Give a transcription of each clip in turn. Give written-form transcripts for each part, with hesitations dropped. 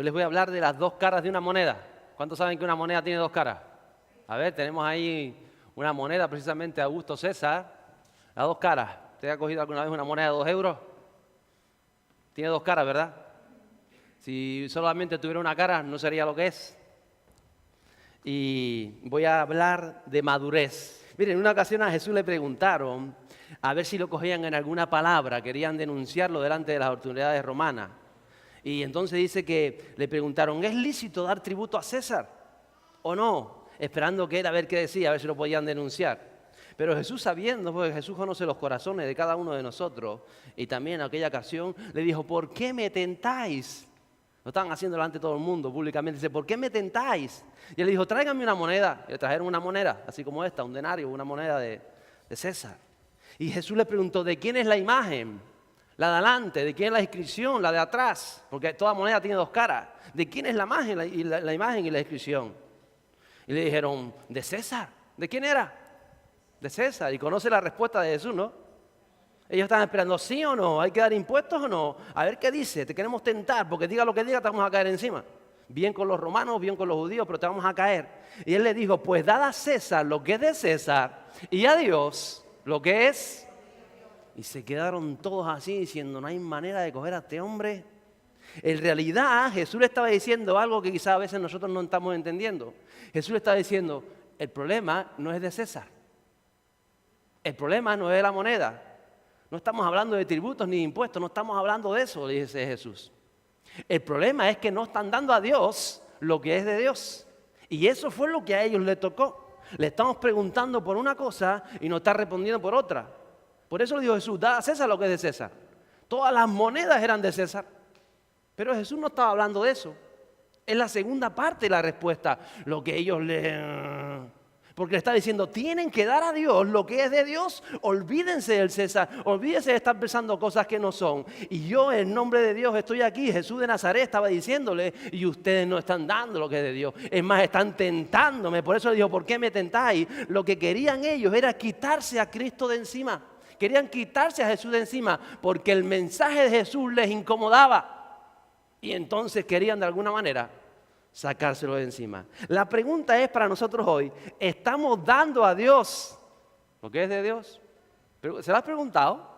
Hoy les voy a hablar de las dos caras de una moneda. ¿Cuántos saben que una moneda tiene dos caras? A ver, tenemos ahí una moneda precisamente de Augusto César. Las dos caras. ¿Usted ha cogido alguna vez una moneda de 2 euros? Tiene dos caras, ¿verdad? Si solamente tuviera una cara, no sería lo que es. Y voy a hablar de madurez. Miren, en una ocasión a Jesús le preguntaron a ver si lo cogían en alguna palabra, querían denunciarlo delante de las autoridades romanas. Y entonces dice que le preguntaron, ¿es lícito dar tributo a César o no? Esperando que él a ver qué decía, a ver si lo podían denunciar. Pero Jesús, sabiendo, porque Jesús conoce los corazones de cada uno de nosotros, y también en aquella ocasión le dijo, ¿por qué me tentáis? Lo estaban haciendo delante de todo el mundo públicamente. Dice, ¿por qué me tentáis? Y él le dijo, tráiganme una moneda. Y le trajeron una moneda, así como esta, un denario, una moneda de César. Y Jesús le preguntó, ¿de quién es la imagen? La de adelante, ¿de quién es la inscripción? La de atrás, porque toda moneda tiene dos caras. ¿De quién es la imagen la imagen y la inscripción? Y le dijeron, de César. ¿De quién era? De César. Y conoce la respuesta de Jesús, ¿no? Ellos estaban esperando, ¿sí o no? ¿Hay que dar impuestos o no? A ver qué dice, te queremos tentar, porque diga lo que diga, te vamos a caer encima. Bien con los romanos, bien con los judíos, pero te vamos a caer. Y él le dijo, pues dad a César lo que es de César y a Dios lo que es. Y se quedaron todos así diciendo, no hay manera de coger a este hombre. En realidad Jesús le estaba diciendo algo que quizás a veces nosotros no estamos entendiendo. Jesús le estaba diciendo, el problema no es de César. El problema no es de la moneda. No estamos hablando de tributos ni de impuestos, no estamos hablando de eso, le dice Jesús. El problema es que no están dando a Dios lo que es de Dios. Y eso fue lo que a ellos les tocó. Le estamos preguntando por una cosa y nos está respondiendo por otra. Por eso le dijo Jesús, da a César lo que es de César. Todas las monedas eran de César. Pero Jesús no estaba hablando de eso. Es la segunda parte de la respuesta. Lo que ellos Porque le está diciendo, tienen que dar a Dios lo que es de Dios. Olvídense del César. Olvídense de estar pensando cosas que no son. Y yo en nombre de Dios estoy aquí. Jesús de Nazaret estaba diciéndole, y ustedes no están dando lo que es de Dios. Es más, están tentándome. Por eso le dijo, ¿por qué me tentáis? Lo que querían ellos era quitarse a Cristo de encima. Querían quitarse a Jesús de encima porque el mensaje de Jesús les incomodaba. Y entonces querían de alguna manera sacárselo de encima. La pregunta es para nosotros hoy, ¿estamos dando a Dios lo que es de Dios? ¿Se lo has preguntado?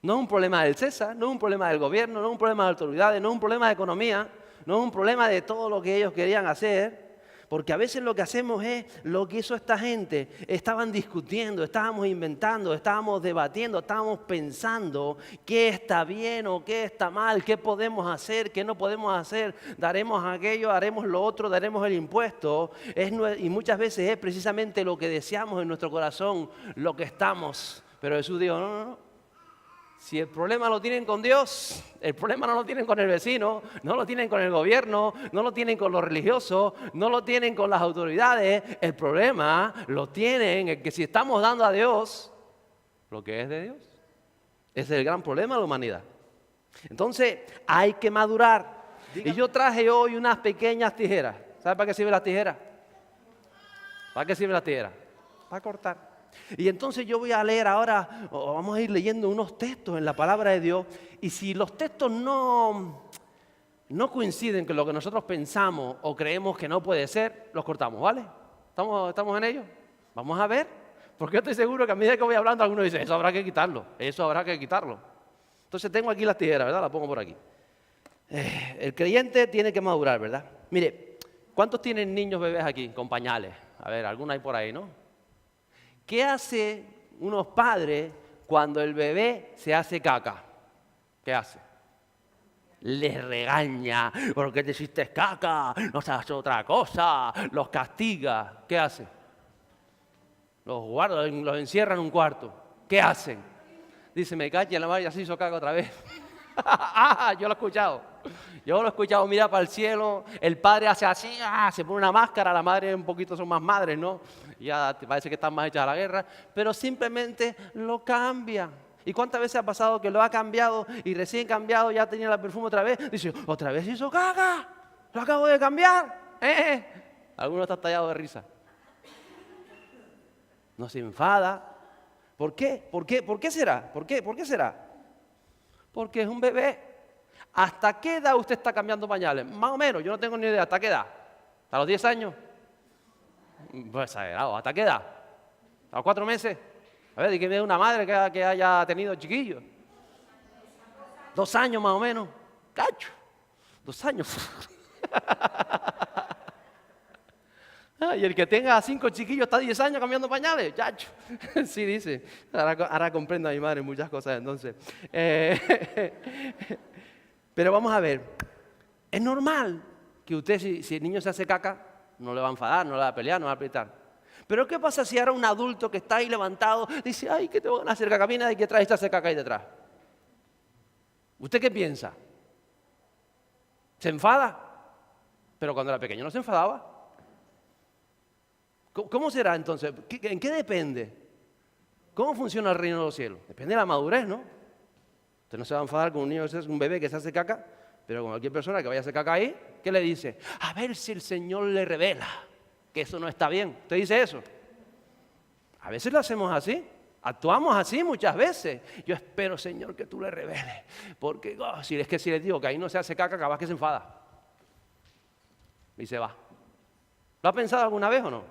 No es un problema del César, no es un problema del gobierno, no es un problema de autoridades, no es un problema de economía, no es un problema de todo lo que ellos querían hacer. Porque a veces lo que hacemos es lo que hizo esta gente. Estaban discutiendo, estábamos inventando, estábamos debatiendo, estábamos pensando qué está bien o qué está mal, qué podemos hacer, qué no podemos hacer. Daremos aquello, haremos lo otro, daremos el impuesto. Y muchas veces es precisamente lo que deseamos en nuestro corazón, lo que estamos. Pero Jesús dijo, no. Si el problema lo tienen con Dios, el problema no lo tienen con el vecino, no lo tienen con el gobierno, no lo tienen con los religiosos, no lo tienen con las autoridades. El problema lo tienen en que si estamos dando a Dios lo que es de Dios. Ese es el gran problema de la humanidad. Entonces hay que madurar. Y yo traje hoy unas pequeñas tijeras. ¿Sabe para qué sirven las tijeras? ¿Para qué sirven las tijeras? Para cortar. Y entonces yo voy a leer ahora, vamos a ir leyendo unos textos en la palabra de Dios, y si los textos no coinciden con lo que nosotros pensamos o creemos que no puede ser, los cortamos, ¿vale? ¿Estamos en ello? Vamos a ver, porque yo estoy seguro que a medida que voy hablando algunos dicen, eso habrá que quitarlo, eso habrá que quitarlo. Entonces tengo aquí las tijeras, ¿verdad? Las pongo por aquí. El creyente tiene que madurar, ¿verdad? Mire, ¿cuántos tienen niños bebés aquí con pañales? A ver, algunos hay por ahí, ¿no? ¿Qué hace unos padres cuando el bebé se hace caca? ¿Qué hace? Les regaña, ¿por qué te hiciste caca? No sabes otra cosa, los castiga. ¿Qué hace? Los guarda, los encierra en un cuarto. ¿Qué hacen? Dice, me caché en la madre, ya se hizo caca otra vez. Yo lo he escuchado, mira para el cielo, el padre hace así, se pone una máscara, la madre un poquito son más madres, ¿no? Ya te parece que están más hechas a la guerra, pero simplemente lo cambia. ¿Y cuántas veces ha pasado que lo ha cambiado y recién cambiado ya tenía el perfume otra vez? Dice, otra vez hizo caca, lo acabo de cambiar. Alguno está tallado de risa. No se enfada. ¿Por qué? ¿Por qué será? ¿Por qué será? Porque es un bebé. ¿Hasta qué edad usted está cambiando pañales? Más o menos, yo no tengo ni idea. ¿Hasta qué edad? ¿Hasta los 10 años? Pues exagerado. ¿Hasta qué edad? ¿A los 4 meses? A ver, dígame una madre que haya tenido chiquillos. 2 años más o menos. Cacho. 2 años. Y el que tenga 5 chiquillos está 10 años cambiando pañales. Chacho. Sí, dice. Ahora comprendo a mi madre muchas cosas entonces. Pero vamos a ver. Es normal que usted, si el niño se hace caca, no le va a enfadar, no le va a pelear, no le va a apretar. Pero ¿qué pasa si ahora un adulto que está ahí levantado dice, ay, que te van a hacer caca? Mira, ¿y qué trae esta caca ahí detrás? ¿Usted qué piensa? ¿Se enfada? Pero cuando era pequeño no se enfadaba. ¿Cómo será entonces? ¿En qué depende? ¿Cómo funciona el reino de los cielos? Depende de la madurez, ¿no? Usted no se va a enfadar con un niño, un bebé que se hace caca, pero con cualquier persona que vaya a hacer caca ahí, ¿qué le dice? A ver si el Señor le revela que eso no está bien. ¿Usted dice eso? A veces lo hacemos así. Actuamos así muchas veces. Yo espero, Señor, que tú le reveles. Porque si les digo que ahí no se hace caca, capaz que se enfada. Y se va. ¿Lo ha pensado alguna vez o no?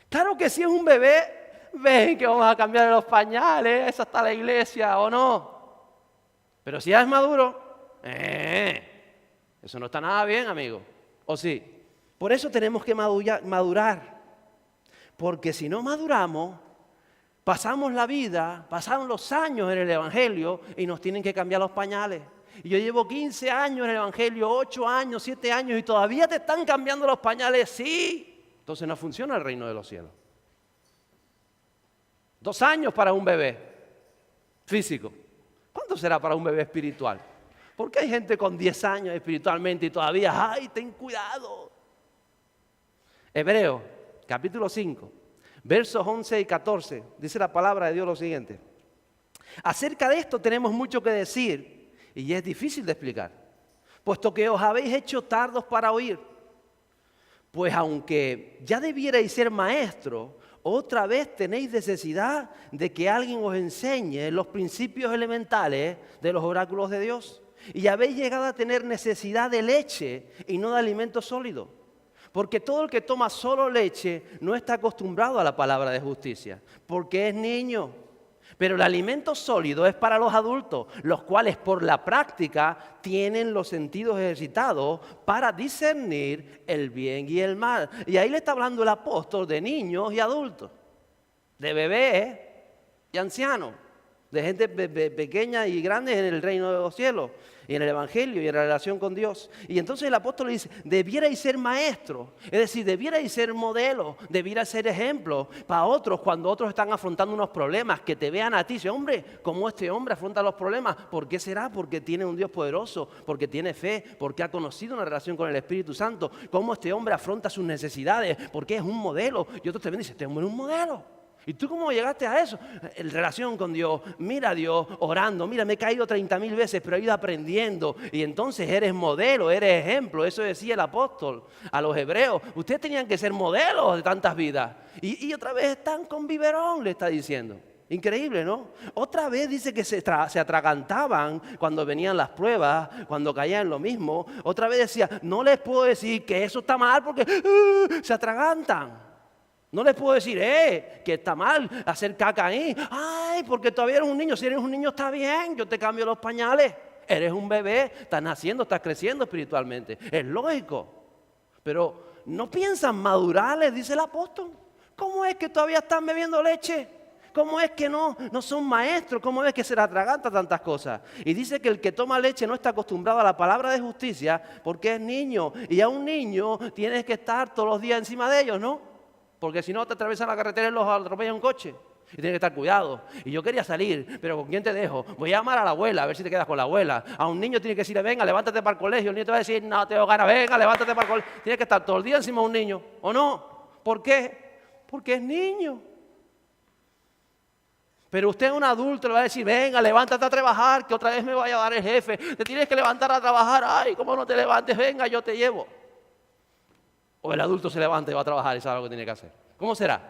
Claro que si es un bebé, ven que vamos a cambiar los pañales, esa está la iglesia o no. Pero si ya es maduro, eso no está nada bien, amigo. ¿O sí? Por eso tenemos que madurar. Porque si no maduramos, pasamos la vida, pasaron los años en el Evangelio y nos tienen que cambiar los pañales. Y yo llevo 15 años en el Evangelio, 8 años, 7 años y todavía te están cambiando los pañales. Sí. Entonces no funciona el reino de los cielos. 2 años para un bebé físico. ¿Cuánto será para un bebé espiritual? Porque hay gente con 10 años espiritualmente y todavía, ¡ay, ten cuidado! Hebreos, capítulo 5, versos 11 y 14, dice la palabra de Dios lo siguiente. Acerca de esto tenemos mucho que decir y es difícil de explicar, puesto que os habéis hecho tardos para oír. Pues aunque ya debierais ser maestros, otra vez tenéis necesidad de que alguien os enseñe los principios elementales de los oráculos de Dios. Y habéis llegado a tener necesidad de leche y no de alimento sólido. Porque todo el que toma solo leche no está acostumbrado a la palabra de justicia, porque es niño. Pero el alimento sólido es para los adultos, los cuales por la práctica tienen los sentidos ejercitados para discernir el bien y el mal. Y ahí le está hablando el apóstol de niños y adultos, de bebés y ancianos, de gente pequeña y grande en el reino de los cielos, y en el Evangelio y en la relación con Dios. Y entonces el apóstol le dice, debierais ser maestros, es decir, debierais ser modelos, debierais ser ejemplos para otros cuando otros están afrontando unos problemas, que te vean a ti y dicen, hombre, ¿cómo este hombre afronta los problemas? ¿Por qué será? Porque tiene un Dios poderoso, porque tiene fe, porque ha conocido una relación con el Espíritu Santo. ¿Cómo este hombre afronta sus necesidades? Porque es un modelo. Y otros te ven y dicen, este hombre es un modelo. ¿Y tú cómo llegaste a eso? En relación con Dios, mira a Dios orando, mira, me he caído 30,000 veces, pero he ido aprendiendo. Y entonces eres modelo, eres ejemplo. Eso decía el apóstol a los hebreos. Ustedes tenían que ser modelos de tantas vidas. Y otra vez están con biberón, le está diciendo. Increíble, ¿no? Otra vez dice que se atragantaban cuando venían las pruebas, cuando caían en lo mismo. Otra vez decía, no les puedo decir que eso está mal porque se atragantan. No les puedo decir, que está mal hacer caca ahí. Ay, porque todavía eres un niño. Si eres un niño está bien, yo te cambio los pañales. Eres un bebé, estás naciendo, estás creciendo espiritualmente. Es lógico. Pero no piensan madurar, les dice el apóstol. ¿Cómo es que todavía están bebiendo leche? ¿Cómo es que no son maestros? ¿Cómo es que se le atraganta tantas cosas? Y dice que el que toma leche no está acostumbrado a la palabra de justicia porque es niño. Y a un niño tienes que estar todos los días encima de ellos, ¿no? Porque si no te atraviesan la carretera y los atropella un coche. Y tienes que estar cuidado. Y yo quería salir, pero ¿con quién te dejo? Voy a llamar a la abuela, a ver si te quedas con la abuela. A un niño tiene que decirle, venga, levántate para el colegio. El niño te va a decir, no tengo ganas, venga, levántate para el colegio. Tienes que estar todo el día encima de un niño, ¿o no? ¿Por qué? Porque es niño. Pero usted es un adulto, le va a decir, venga, levántate a trabajar, que otra vez me vaya a dar el jefe. Te tienes que levantar a trabajar. Ay, ¿cómo no te levantes? Venga, yo te llevo. O el adulto se levanta y va a trabajar y sabe lo que tiene que hacer. ¿Cómo será?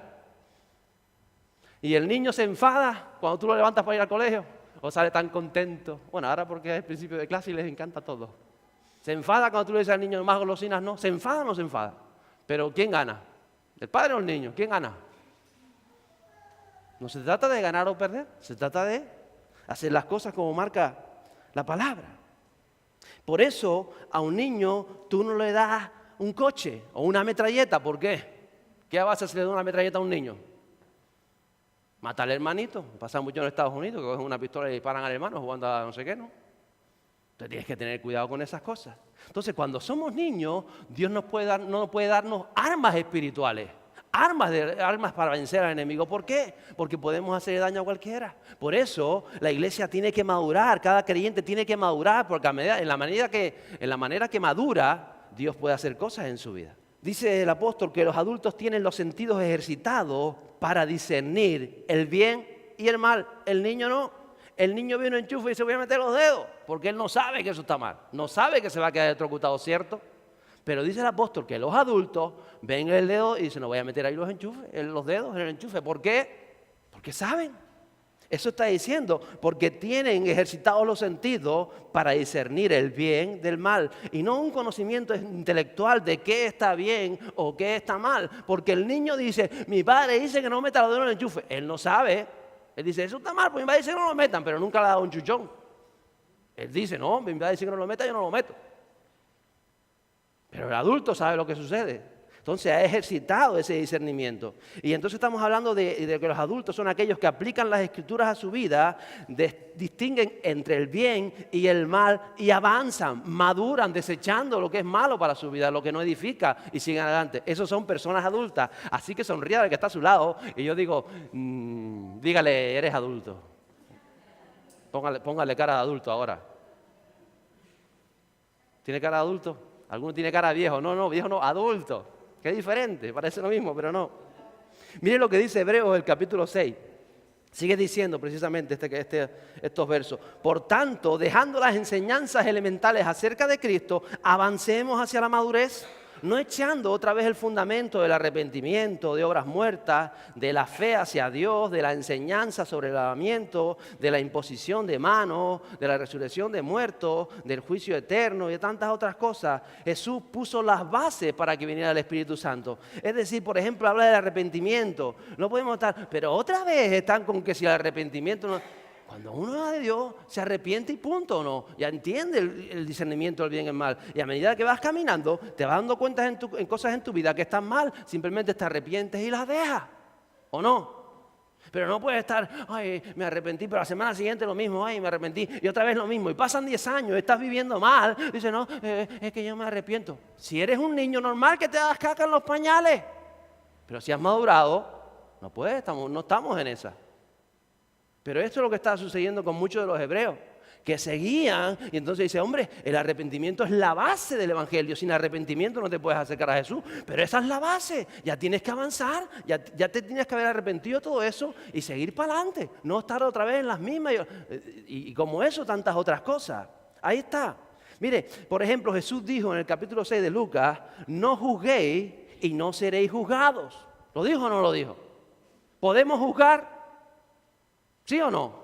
Y el niño se enfada cuando tú lo levantas para ir al colegio. o sale tan contento. Bueno, ahora porque es el principio de clase y les encanta todo. ¿Se enfada cuando tú le dices al niño más golosinas? No. ¿Se enfada o no se enfada? Pero ¿quién gana? ¿El padre o el niño? ¿Quién gana? No se trata de ganar o perder, se trata de hacer las cosas como marca la palabra. Por eso a un niño tú no le das un coche o una metralleta. ¿Por qué? ¿Qué vas a hacer si le das una metralleta a un niño? Matar al hermanito. Pasa mucho en Estados Unidos, que cogen una pistola y disparan al hermano jugando a no sé qué, ¿no? Entonces tienes que tener cuidado con esas cosas. Entonces cuando somos niños, Dios no puede darnos armas espirituales. Armas para vencer al enemigo. ¿Por qué? Porque podemos hacer daño a cualquiera. Por eso la iglesia tiene que madurar, cada creyente tiene que madurar, porque en la manera que madura, Dios puede hacer cosas en su vida. Dice el apóstol que los adultos tienen los sentidos ejercitados para discernir el bien y el mal. El niño no. El niño ve un enchufe y se voy a meter los dedos, porque él no sabe que eso está mal. No sabe que se va a quedar electrocutado, ¿cierto? Pero dice el apóstol que los adultos ven el dedo y dicen, no voy a meter ahí los dedos en el enchufe. ¿Por qué? Porque saben. Eso está diciendo, porque tienen ejercitados los sentidos para discernir el bien del mal. Y no un conocimiento intelectual de qué está bien o qué está mal. Porque el niño dice, mi padre dice que no meta los dedos en el enchufe. Él no sabe. Él dice, eso está mal, pues mi padre dice que no lo metan, pero nunca le ha dado un chuchón. Él dice, no, mi padre dice que no lo meta, yo no lo meto. Pero el adulto sabe lo que sucede. Entonces ha ejercitado ese discernimiento. Y entonces estamos hablando de que los adultos son aquellos que aplican las escrituras a su vida, distinguen entre el bien y el mal y avanzan, maduran, desechando lo que es malo para su vida, lo que no edifica y siguen adelante. Esos son personas adultas. Así que sonríe al que está a su lado y yo digo, dígale, eres adulto. Póngale cara de adulto ahora. ¿Tiene cara de adulto? ¿Alguno tiene cara de viejo? No, viejo no, adulto. Que es diferente, parece lo mismo, pero no. Miren lo que dice Hebreos, el capítulo 6. Sigue diciendo precisamente estos versos. Por tanto, dejando las enseñanzas elementales acerca de Cristo, avancemos hacia la madurez, no echando otra vez el fundamento del arrepentimiento, de obras muertas, de la fe hacia Dios, de la enseñanza sobre el lavamiento, de la imposición de manos, de la resurrección de muertos, del juicio eterno y de tantas otras cosas. Jesús puso las bases para que viniera el Espíritu Santo. Es decir, por ejemplo, habla del arrepentimiento. No podemos estar, pero otra vez están con que si el arrepentimiento no... Cuando uno va de Dios, se arrepiente y punto, ¿no? Ya entiende el discernimiento del bien y el mal. Y a medida que vas caminando, te vas dando cuenta en cosas en tu vida que están mal, simplemente te arrepientes y las dejas, ¿o no? Pero no puedes estar, ay, me arrepentí, pero la semana siguiente lo mismo, ay, me arrepentí, y otra vez lo mismo. Y pasan 10 años, estás viviendo mal. Dice, no, es que yo me arrepiento. Si eres un niño normal, que te das caca en los pañales. Pero si has madurado, no puedes, no estamos en esa. Pero esto es lo que estaba sucediendo con muchos de los hebreos, que seguían y entonces dice, hombre, el arrepentimiento es la base del evangelio. Sin arrepentimiento no te puedes acercar a Jesús, pero esa es la base. Ya tienes que avanzar, ya te tienes que haber arrepentido de todo eso y seguir para adelante, no estar otra vez en las mismas y como eso tantas otras cosas. Ahí está. Mire, por ejemplo, Jesús dijo en el capítulo 6 de Lucas, no juzguéis y no seréis juzgados. ¿Lo dijo o no lo dijo? ¿Podemos juzgar? ¿Sí o no?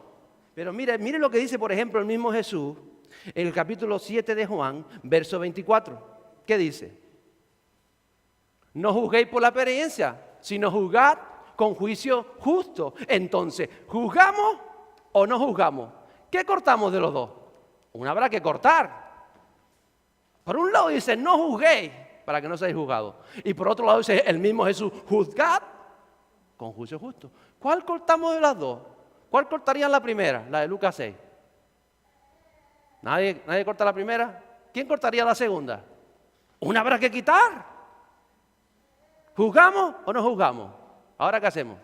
Pero mire lo que dice, por ejemplo, el mismo Jesús en el capítulo 7 de Juan, verso 24. ¿Qué dice? No juzguéis por la apariencia, sino juzgad con juicio justo. Entonces, ¿juzgamos o no juzgamos? ¿Qué cortamos de los dos? Una habrá que cortar. Por un lado dice, no juzguéis para que no seáis juzgados. Y por otro lado dice el mismo Jesús, juzgad con juicio justo. ¿Cuál cortamos de las dos? ¿Cuál cortarían la primera? La de Lucas 6. ¿Nadie corta la primera? ¿Quién cortaría la segunda? Una habrá que quitar. ¿Juzgamos o no juzgamos? ¿Ahora qué hacemos?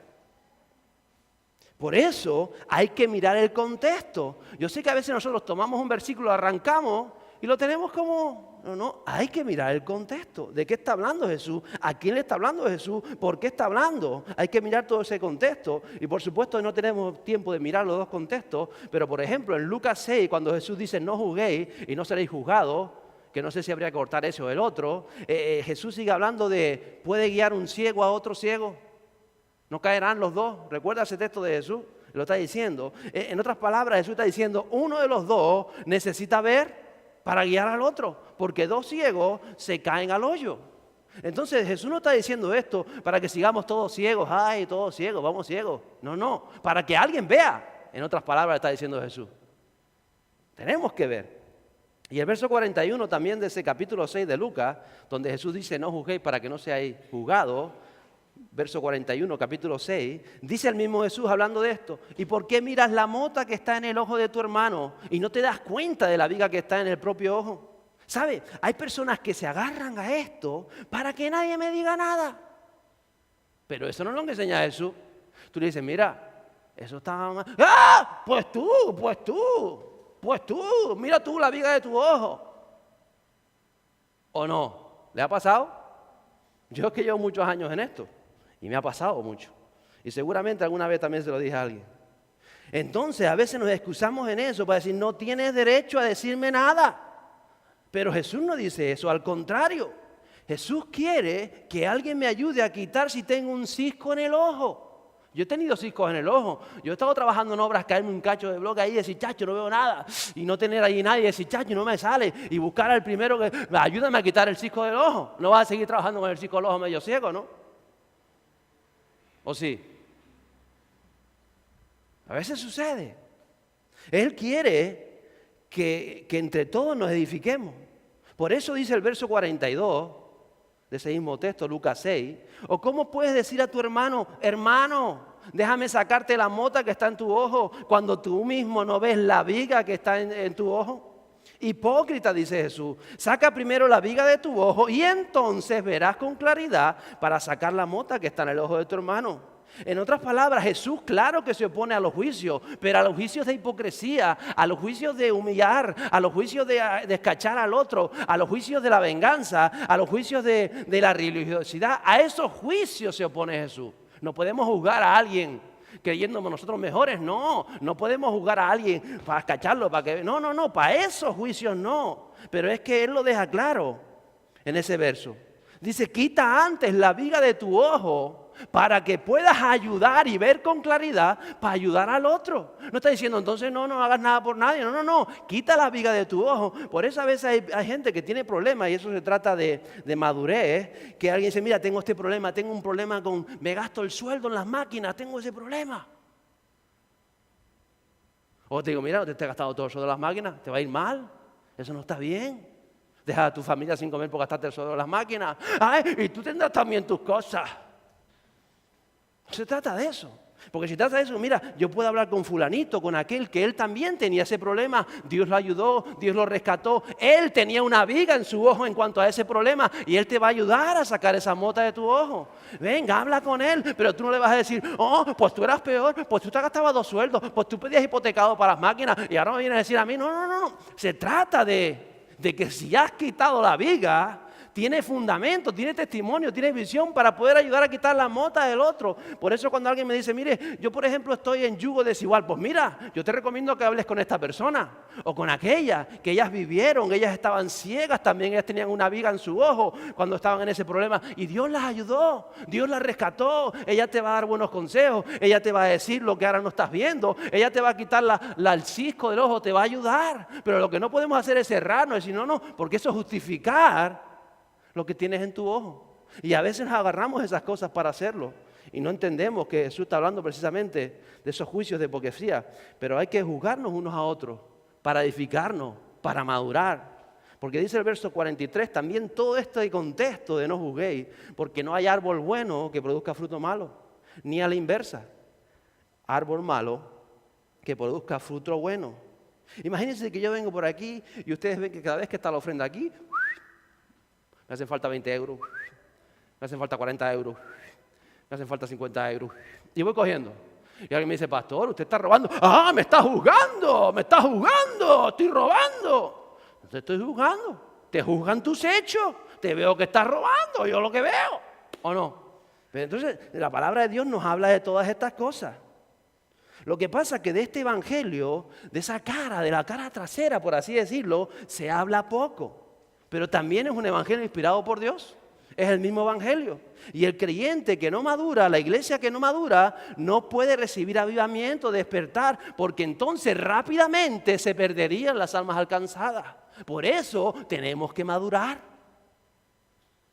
Por eso hay que mirar el contexto. Yo sé que a veces nosotros tomamos un versículo, arrancamos y lo tenemos como... No, hay que mirar el contexto. ¿De qué está hablando Jesús? ¿A quién le está hablando Jesús? ¿Por qué está hablando? Hay que mirar todo ese contexto. Y por supuesto no tenemos tiempo de mirar los dos contextos. Pero por ejemplo en Lucas 6, cuando Jesús dice no juzguéis y no seréis juzgados, que no sé si habría que cortar ese o el otro, Jesús sigue hablando de ¿puede guiar un ciego a otro ciego? ¿No caerán los dos? ¿Recuerda ese texto de Jesús? lo está diciendo. En otras palabras, Jesús está diciendo, uno de los dos necesita ver para guiar al otro, porque dos ciegos se caen al hoyo. Entonces Jesús no está diciendo esto para que sigamos todos ciegos, ay, todos ciegos, vamos ciegos. No, para que alguien vea. En otras palabras está diciendo Jesús. Tenemos que ver. Y el verso 41 también de ese capítulo 6 de Lucas, donde Jesús dice, no juzguéis para que no seáis juzgados, verso 41, capítulo 6, dice el mismo Jesús hablando de esto, ¿y por qué miras la mota que está en el ojo de tu hermano y no te das cuenta de la viga que está en el propio ojo? ¿Sabe? Hay personas que se agarran a esto para que nadie me diga nada. Pero eso no es lo que enseña Jesús. Tú le dices, mira, eso está mal. ¡Ah! Pues tú, mira tú la viga de tu ojo. ¿O no? ¿Le ha pasado? Yo es que llevo muchos años en esto y me ha pasado mucho. Y seguramente alguna vez también se lo dije a alguien. Entonces a veces nos excusamos en eso para decir, no tienes derecho a decirme nada. Pero Jesús no dice eso, al contrario. Jesús quiere que alguien me ayude a quitar si tengo un cisco en el ojo. Yo he tenido ciscos en el ojo. Yo he estado trabajando en obras, caerme un cacho de bloque ahí y decir, chacho, no veo nada. Y no tener ahí nadie y decir, chacho, no me sale. Y buscar al primero que ayúdame a quitar el cisco del ojo. No vas a seguir trabajando con el cisco del ojo medio ciego, ¿no? ¿O sí? A veces sucede. Él quiere que entre todos nos edifiquemos. Por eso dice el verso 42 de ese mismo texto, Lucas 6, o cómo puedes decir a tu hermano, hermano, déjame sacarte la mota que está en tu ojo, cuando tú mismo no ves la viga que está en tu ojo. Hipócrita, dice Jesús, saca primero la viga de tu ojo y entonces verás con claridad para sacar la mota que está en el ojo de tu hermano. En otras palabras, Jesús claro que se opone a los juicios, pero a los juicios de hipocresía, a los juicios de humillar, a los juicios de descachar al otro, a los juicios de la venganza, a los juicios de la religiosidad, a esos juicios se opone Jesús. No podemos juzgar a alguien creyéndonos nosotros mejores, no podemos juzgar a alguien para cacharlo, para que no, para esos juicios no, pero es que Él lo deja claro en ese verso. Dice, quita antes la viga de tu ojo para que puedas ayudar y ver con claridad para ayudar al otro. No está diciendo, entonces no hagas nada por nadie. No, quita la viga de tu ojo. Por eso a veces hay gente que tiene problemas y eso se trata de madurez. Que alguien dice, mira, tengo este problema, tengo un problema con, me gasto el sueldo en las máquinas, tengo ese problema. O te digo, mira, te has gastado todo el sueldo en las máquinas, te va a ir mal, eso no está bien. Deja a tu familia sin comer por gastarte el sueldo en las máquinas. Ay, y tú tendrás también tus cosas. Se trata de eso. Porque si trata de eso, mira, yo puedo hablar con fulanito, con aquel que él también tenía ese problema. Dios lo ayudó, Dios lo rescató. Él tenía una viga en su ojo en cuanto a ese problema y él te va a ayudar a sacar esa mota de tu ojo. Venga, habla con él, pero tú no le vas a decir, oh, pues tú eras peor, pues tú te gastabas 2 sueldos, pues tú pedías hipotecado para las máquinas y ahora me vienes a decir a mí, no. Se trata de que si has quitado la viga, tiene fundamento, tiene testimonio, tiene visión para poder ayudar a quitar la mota del otro. Por eso cuando alguien me dice, mire, yo por ejemplo estoy en yugo desigual, pues mira, yo te recomiendo que hables con esta persona o con aquella, que ellas vivieron, ellas estaban ciegas también, ellas tenían una viga en su ojo cuando estaban en ese problema y Dios las ayudó, Dios las rescató, ella te va a dar buenos consejos, ella te va a decir lo que ahora no estás viendo, ella te va a quitar el cisco del ojo, te va a ayudar, pero lo que no podemos hacer es cerrarnos, decir no, porque eso es justificar lo que tienes en tu ojo. Y a veces nos agarramos esas cosas para hacerlo y no entendemos que Jesús está hablando precisamente de esos juicios de hipocresía, pero hay que juzgarnos unos a otros para edificarnos, para madurar, porque dice el verso 43 también todo este contexto de no juzguéis, porque no hay árbol bueno que produzca fruto malo, ni a la inversa, árbol malo que produzca fruto bueno. Imagínense que yo vengo por aquí y ustedes ven que cada vez que está la ofrenda aquí, me hacen falta 20 euros, me hacen falta 40 euros, me hacen falta 50 euros. Y voy cogiendo. Y alguien me dice, pastor, usted está robando. ¡Ah, me está juzgando! ¡Estoy robando! No te estoy juzgando. Te juzgan tus hechos. Te veo que estás robando, yo lo que veo. ¿O no? Pero entonces, la palabra de Dios nos habla de todas estas cosas. Lo que pasa es que de este evangelio, de esa cara, de la cara trasera, por así decirlo, se habla poco. Pero también es un evangelio inspirado por Dios. es el mismo evangelio. Y el creyente que no madura, la iglesia que no madura, no puede recibir avivamiento, despertar, porque entonces rápidamente se perderían las almas alcanzadas. Por eso tenemos que madurar.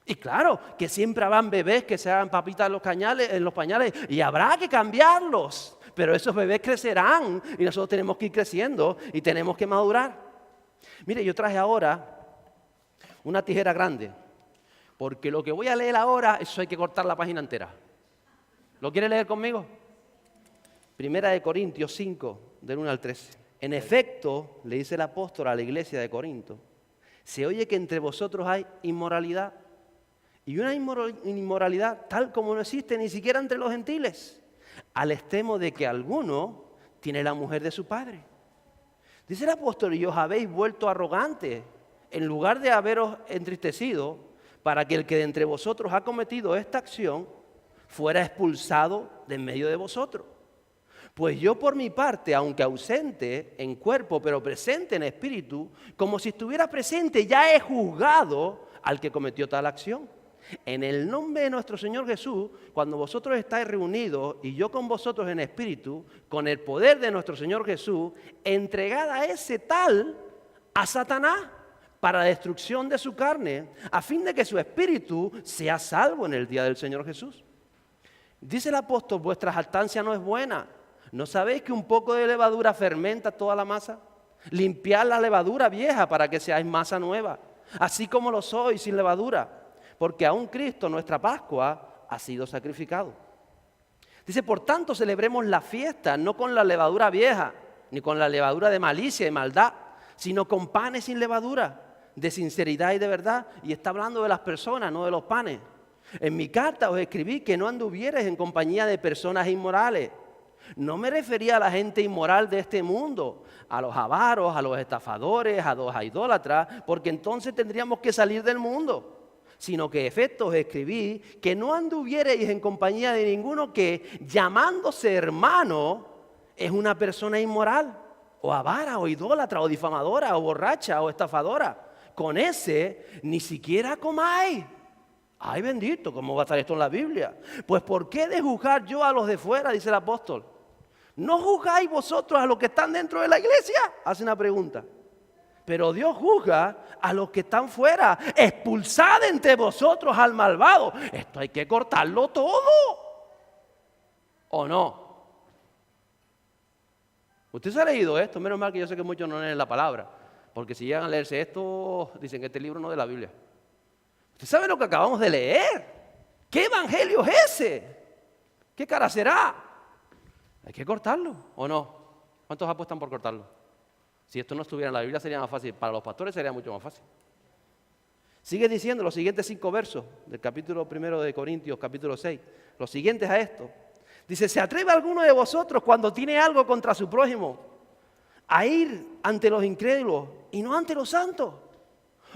Y claro, que siempre habrán bebés que se hagan papitas en los pañales y habrá que cambiarlos. Pero esos bebés crecerán y nosotros tenemos que ir creciendo y tenemos que madurar. Mire, yo traje ahora una tijera grande, porque lo que voy a leer ahora, eso hay que cortar la página entera. ¿Lo quiere leer conmigo? Primera de Corintios 5, del 1 al 13. En efecto, le dice el apóstol a la iglesia de Corinto, se oye que entre vosotros hay inmoralidad. Y una inmoralidad tal como no existe ni siquiera entre los gentiles, al extremo de que alguno tiene la mujer de su padre. Dice el apóstol, y os habéis vuelto arrogantes, en lugar de haberos entristecido, para que el que de entre vosotros ha cometido esta acción fuera expulsado de en medio de vosotros. Pues yo por mi parte, aunque ausente en cuerpo, pero presente en espíritu, como si estuviera presente, ya he juzgado al que cometió tal acción. En el nombre de nuestro Señor Jesús, cuando vosotros estáis reunidos y yo con vosotros en espíritu, con el poder de nuestro Señor Jesús, entregad a ese tal a Satanás para la destrucción de su carne, a fin de que su espíritu sea salvo en el día del Señor Jesús. Dice el apóstol, vuestra jactancia no es buena. ¿No sabéis que un poco de levadura fermenta toda la masa? Limpiad la levadura vieja para que seáis masa nueva, así como lo sois sin levadura. Porque aún Cristo, nuestra Pascua, ha sido sacrificado. Dice, por tanto, celebremos la fiesta, no con la levadura vieja, ni con la levadura de malicia y maldad, sino con panes sin levadura, de sinceridad y de verdad. Y está hablando de las personas, no de los panes. En mi carta os escribí que no anduvierais en compañía de personas inmorales. No me refería a la gente inmoral de este mundo, a los avaros, a los estafadores, a los idólatras, porque entonces tendríamos que salir del mundo. Sino que efectos escribí que no anduvierais en compañía de ninguno que, llamándose hermano, es una persona inmoral, o avara, o idólatra, o difamadora, o borracha, o estafadora. Con ese ni siquiera comáis. Ay, bendito, ¿cómo va a estar esto en la Biblia? Pues ¿por qué de juzgar yo a los de fuera? Dice el apóstol. ¿No juzgáis vosotros a los que están dentro de la iglesia? Hace una pregunta. Pero Dios juzga a los que están fuera. Expulsad entre vosotros al malvado. Esto hay que cortarlo todo. ¿O no? ¿Usted se ha leído esto? Menos mal que yo sé que muchos no leen la palabra. Porque si llegan a leerse esto, dicen que este libro no es de la Biblia. ¿Usted sabe lo que acabamos de leer? ¿Qué evangelio es ese? ¿Qué cara será? Hay que cortarlo, ¿o no? ¿Cuántos apuestan por cortarlo? Si esto no estuviera en la Biblia sería más fácil. Para los pastores sería mucho más fácil. Sigue diciendo los siguientes 5 versos del capítulo 1 de Corintios, capítulo 6. Los siguientes a esto. Dice, ¿se atreve alguno de vosotros cuando tiene algo contra su prójimo a ir ante los incrédulos y no ante los santos?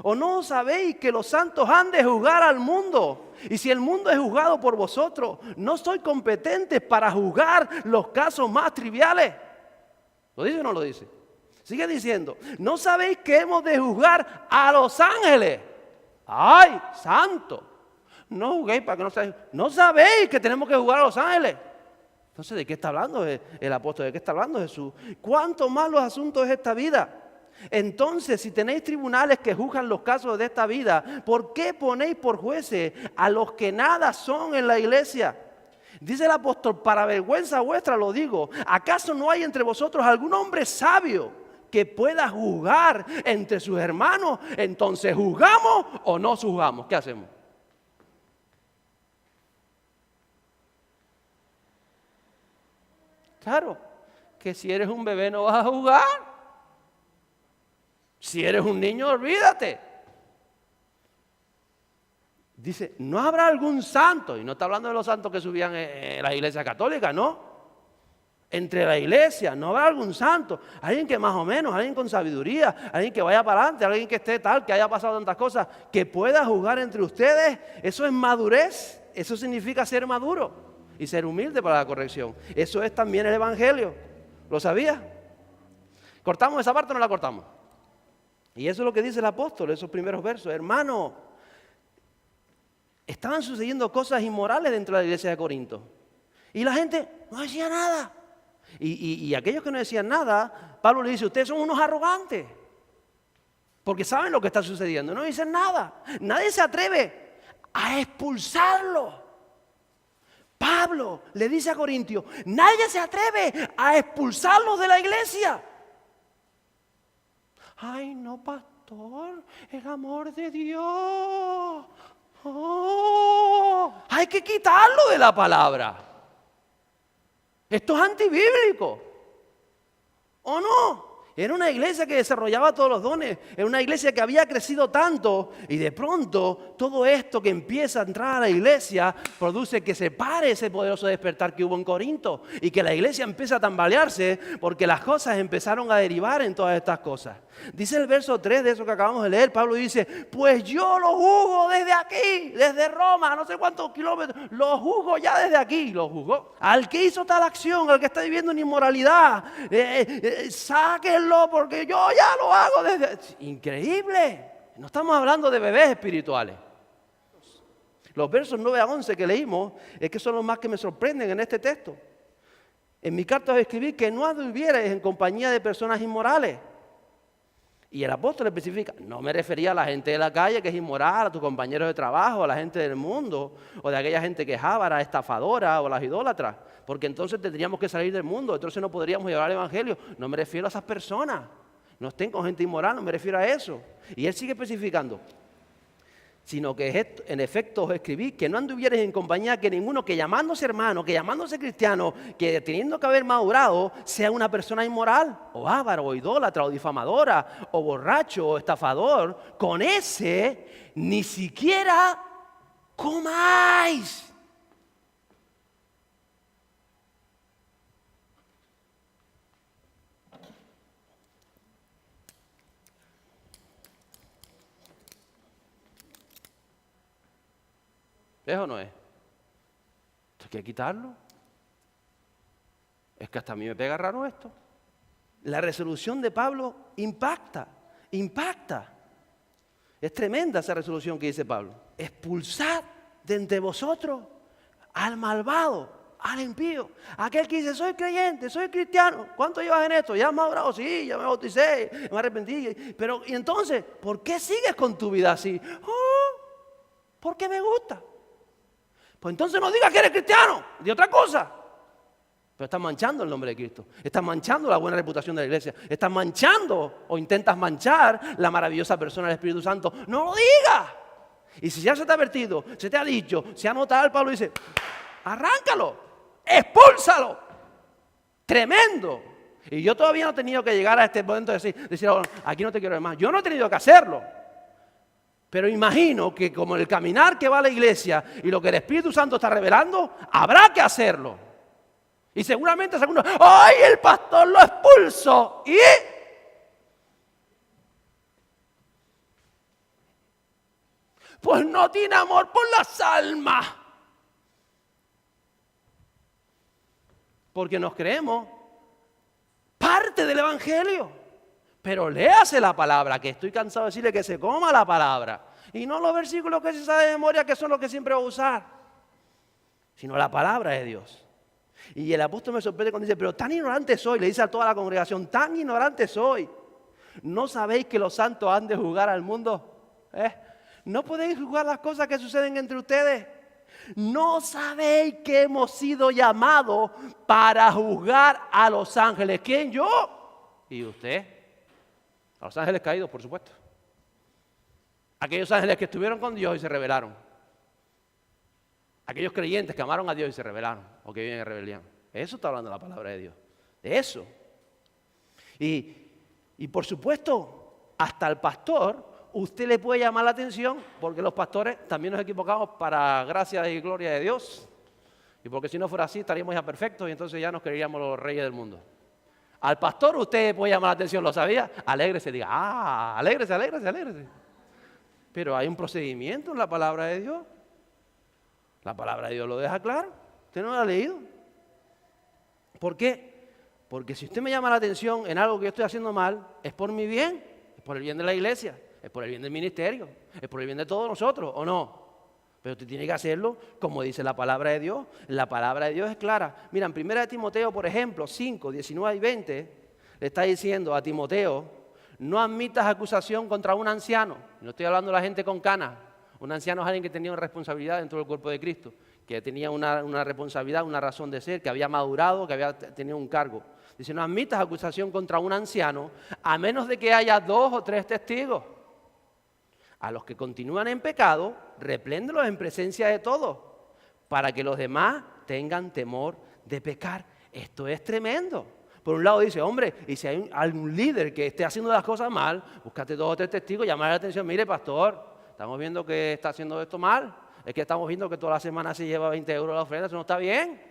¿O no sabéis que los santos han de juzgar al mundo? Y si el mundo es juzgado por vosotros, ¿no sois competentes para juzgar los casos más triviales? ¿Lo dice o no lo dice? Sigue diciendo, ¿no sabéis que hemos de juzgar a los ángeles? ¡Ay, santo! No juguéis para que no sabéis. ¿No sabéis que tenemos que juzgar a los ángeles? Entonces, ¿de qué está hablando el apóstol? ¿De qué está hablando Jesús? ¿Cuánto más los asuntos de esta vida? Entonces, si tenéis tribunales que juzgan los casos de esta vida, ¿por qué ponéis por jueces a los que nada son en la iglesia? Dice el apóstol, para vergüenza vuestra lo digo, ¿acaso no hay entre vosotros algún hombre sabio que pueda juzgar entre sus hermanos? Entonces, ¿juzgamos o no juzgamos? ¿Qué hacemos? Claro, que si eres un bebé no vas a juzgar. Si eres un niño, olvídate. Dice, ¿no habrá algún santo? Y no está hablando de los santos que subían en la iglesia católica, ¿no? Entre la iglesia, ¿no habrá algún santo? Alguien que más o menos, alguien con sabiduría, alguien que vaya para adelante, alguien que esté tal, que haya pasado tantas cosas, que pueda juzgar entre ustedes. Eso es madurez, eso significa ser maduro y ser humilde para la corrección. Eso es también el evangelio. ¿Lo sabía? ¿Cortamos esa parte o no la cortamos? Y eso es lo que dice el apóstol, esos primeros versos. Hermano, estaban sucediendo cosas inmorales dentro de la iglesia de Corinto. Y la gente no decía nada. Y aquellos que no decían nada, Pablo le dice, ustedes son unos arrogantes. Porque saben lo que está sucediendo. No dicen nada. Nadie se atreve a expulsarlo. Pablo le dice a Corintios, nadie se atreve a expulsarlos de la iglesia. Ay, no, pastor, el amor de Dios. Oh, hay que quitarlo de la palabra. Esto es antibíblico. ¿O no? Era una iglesia que desarrollaba todos los dones. Era una iglesia que había crecido tanto. Y de pronto todo esto que empieza a entrar a la iglesia produce que se pare ese poderoso despertar que hubo en Corinto. Y que la iglesia empieza a tambalearse porque las cosas empezaron a derivar en todas estas cosas. Dice el verso 3 de eso que acabamos de leer. Pablo dice, pues yo lo juzgo desde aquí, desde Roma, no sé cuántos kilómetros. Lo juzgo ya desde aquí, lo juzgó. Al que hizo tal acción, al que está viviendo en inmoralidad, sáquenlo porque yo ya lo hago desde... Increíble. No estamos hablando de bebés espirituales. Los versos 9 a 11 que leímos es que son los más que me sorprenden en este texto. En mi carta os escribí que no anduvierais en compañía de personas inmorales. Y el apóstol especifica, no me refería a la gente de la calle que es inmoral, a tus compañeros de trabajo, a la gente del mundo, o de aquella gente que es ávara, estafadora, o las idólatras, porque entonces tendríamos que salir del mundo, entonces no podríamos llevar el evangelio. No me refiero a esas personas, no estén con gente inmoral, no me refiero a eso. Y él sigue especificando, sino que en efecto os escribí que no anduvierais en compañía que ninguno que llamándose hermano, que llamándose cristiano, que teniendo que haber madurado, sea una persona inmoral, o avaro, o idólatra, o difamadora, o borracho, o estafador. Con ese ni siquiera comáis. ¿Es o no es? Esto hay que quitarlo. Es que hasta a mí me pega raro esto. La resolución de Pablo impacta. Es tremenda esa resolución que dice Pablo. Expulsad de entre vosotros al malvado, al impío. Aquel que dice, soy creyente, soy cristiano. ¿Cuánto llevas en esto? ¿Ya has madurado? Sí, ya me bauticé, me arrepentí. Pero, ¿y entonces? ¿Por qué sigues con tu vida así? Oh, porque me gusta. Pues entonces no digas que eres cristiano, de otra cosa. Pero estás manchando el nombre de Cristo. Estás manchando la buena reputación de la iglesia. Estás manchando o intentas manchar la maravillosa persona del Espíritu Santo. No lo digas. Y si ya se te ha advertido, se te ha dicho, se ha notado, el Pablo dice, arráncalo, expúlsalo. Tremendo. Y yo todavía no he tenido que llegar a este momento de decir, aquí no te quiero ver más. Yo no he tenido que hacerlo. Pero imagino que como el caminar que va a la iglesia y lo que el Espíritu Santo está revelando, habrá que hacerlo. Y seguramente algunos, ¡ay, el pastor lo expulsó! ¿Y? Pues no tiene amor por las almas. Porque nos creemos parte del evangelio. Pero léase la palabra, que estoy cansado de decirle que se coma la palabra. Y no los versículos que se sabe de memoria, que son los que siempre va a usar. Sino la palabra de Dios. Y el apóstol me sorprende cuando dice, pero tan ignorante soy, le dice a toda la congregación, tan ignorante soy. ¿No sabéis que los santos han de juzgar al mundo? ¿No podéis juzgar las cosas que suceden entre ustedes? ¿No sabéis que hemos sido llamados para juzgar a los ángeles? ¿Quién? Yo y usted. A los ángeles caídos, por supuesto. Aquellos ángeles que estuvieron con Dios y se rebelaron. Aquellos creyentes que amaron a Dios y se rebelaron, o que viven en rebelión. Eso está hablando la palabra de Dios. De eso. Y por supuesto, hasta el pastor, usted le puede llamar la atención, porque los pastores también nos equivocamos para gracia y gloria de Dios. Y porque si no fuera así, estaríamos ya perfectos y entonces ya nos creeríamos los reyes del mundo. Al pastor usted puede llamar la atención, ¿lo sabía? Alégrese, diga, alégrese. Pero hay un procedimiento en la palabra de Dios. La palabra de Dios lo deja claro. ¿Usted no lo ha leído? ¿Por qué? Porque si usted me llama la atención en algo que yo estoy haciendo mal, es por mi bien, es por el bien de la iglesia, es por el bien del ministerio, es por el bien de todos nosotros, ¿o no? Pero tú tienes que hacerlo como dice la palabra de Dios. La palabra de Dios es clara. Mira, en 1 Timoteo, por ejemplo, 5, 19 y 20, le está diciendo a Timoteo, no admitas acusación contra un anciano. No estoy hablando de la gente con canas. Un anciano es alguien que tenía una responsabilidad dentro del cuerpo de Cristo, que tenía una responsabilidad, una razón de ser, que había madurado, que había tenido un cargo. Dice, no admitas acusación contra un anciano, a menos de que haya 2 o 3 testigos. A los que continúan en pecado, repréndelos en presencia de todos, para que los demás tengan temor de pecar. Esto es tremendo. Por un lado dice, hombre, y si hay algún líder que esté haciendo las cosas mal, búscate 2 o 3 testigos, llamar la atención, mire pastor, estamos viendo que está haciendo esto mal, es que estamos viendo que toda la semana se lleva 20 euros la ofrenda, eso no está bien.